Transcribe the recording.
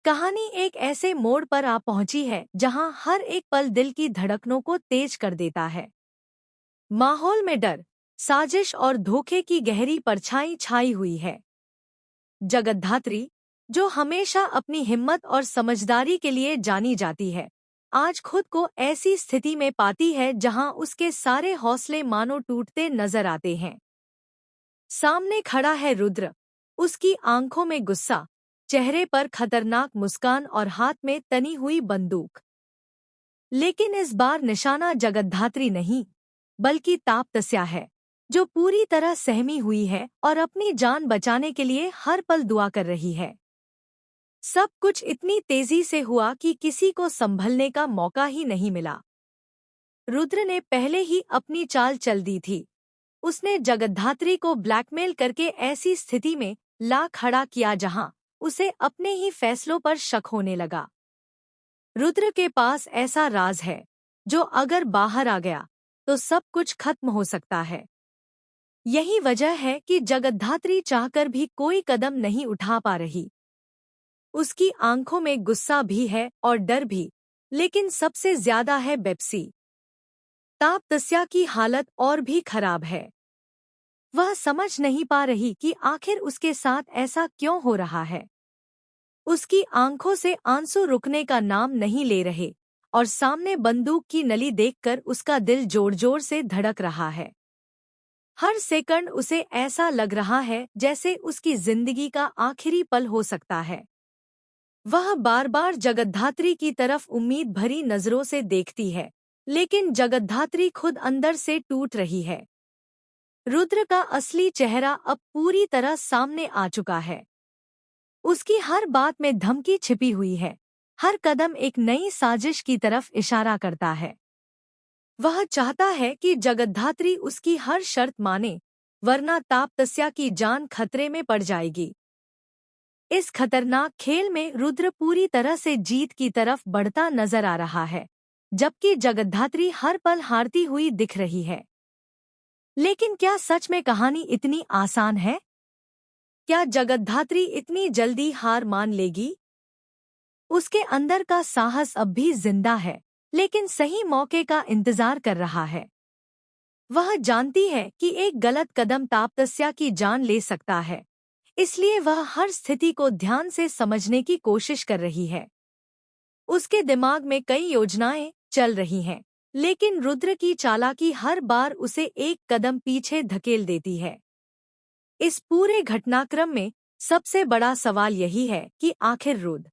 कहानी एक ऐसे मोड़ पर आ पहुंची है जहां हर एक पल दिल की धड़कनों को तेज कर देता है। माहौल में डर, साजिश और धोखे की गहरी परछाई छाई हुई है। जगद्धात्री, जो हमेशा अपनी हिम्मत और समझदारी के लिए जानी जाती है, आज खुद को ऐसी स्थिति में पाती है जहां उसके सारे हौसले मानो टूटते नजर आते हैं। सामने खड़ा है रुद्र, उसकी आंखों में गुस्सा, चेहरे पर खतरनाक मुस्कान और हाथ में तनी हुई बंदूक। लेकिन इस बार निशाना जगद्धात्री नहीं, बल्कि तापतस्या है, जो पूरी तरह सहमी हुई है और अपनी जान बचाने के लिए हर पल दुआ कर रही है। सब कुछ इतनी तेजी से हुआ कि किसी को संभलने का मौका ही नहीं मिला। रुद्र ने पहले ही अपनी चाल चल दी थी। उसने जगद्धात्री को ब्लैकमेल करके ऐसी स्थिति में ला खड़ा किया जहां उसे अपने ही फैसलों पर शक होने लगा। रुद्र के पास ऐसा राज है जो अगर बाहर आ गया तो सब कुछ खत्म हो सकता है। यही वजह है कि जगद्धात्री चाहकर भी कोई कदम नहीं उठा पा रही। उसकी आंखों में गुस्सा भी है और डर भी, लेकिन सबसे ज्यादा है बेपसी। तापतस्या की हालत और भी खराब है। वह समझ नहीं पा रही कि आखिर उसके साथ ऐसा क्यों हो रहा है। उसकी आंखों से आंसू रुकने का नाम नहीं ले रहे और सामने बंदूक की नली देखकर उसका दिल जोर-जोर से धड़क रहा है। हर सेकंड उसे ऐसा लग रहा है जैसे उसकी जिंदगी का आखिरी पल हो सकता है। वह बार-बार जगद्धात्री की तरफ उम्मीद भरी नजरों से देखती है, लेकिन जगद्धात्री खुद अंदर से टूट रही है। रुद्र का असली चेहरा अब पूरी तरह सामने आ चुका है। उसकी हर बात में धमकी छिपी हुई है, हर कदम एक नई साजिश की तरफ इशारा करता है। वह चाहता है कि जगद्धात्री उसकी हर शर्त माने, वरना तापतस्या की जान खतरे में पड़ जाएगी। इस खतरनाक खेल में रुद्र पूरी तरह से जीत की तरफ बढ़ता नजर आ रहा है, जबकि जगद्धात्री हर पल हारती हुई दिख रही है। लेकिन क्या सच में कहानी इतनी आसान है? क्या जगद्धात्री इतनी जल्दी हार मान लेगी? उसके अंदर का साहस अब भी जिंदा है, लेकिन सही मौके का इंतजार कर रहा है। वह जानती है कि एक गलत कदम तापतस्या की जान ले सकता है, इसलिए वह हर स्थिति को ध्यान से समझने की कोशिश कर रही है। उसके दिमाग में कई योजनाएं चल रही हैं, लेकिन रुद्र की चालाकी हर बार उसे एक कदम पीछे धकेल देती है। इस पूरे घटनाक्रम में सबसे बड़ा सवाल यही है कि आखिर रुद्र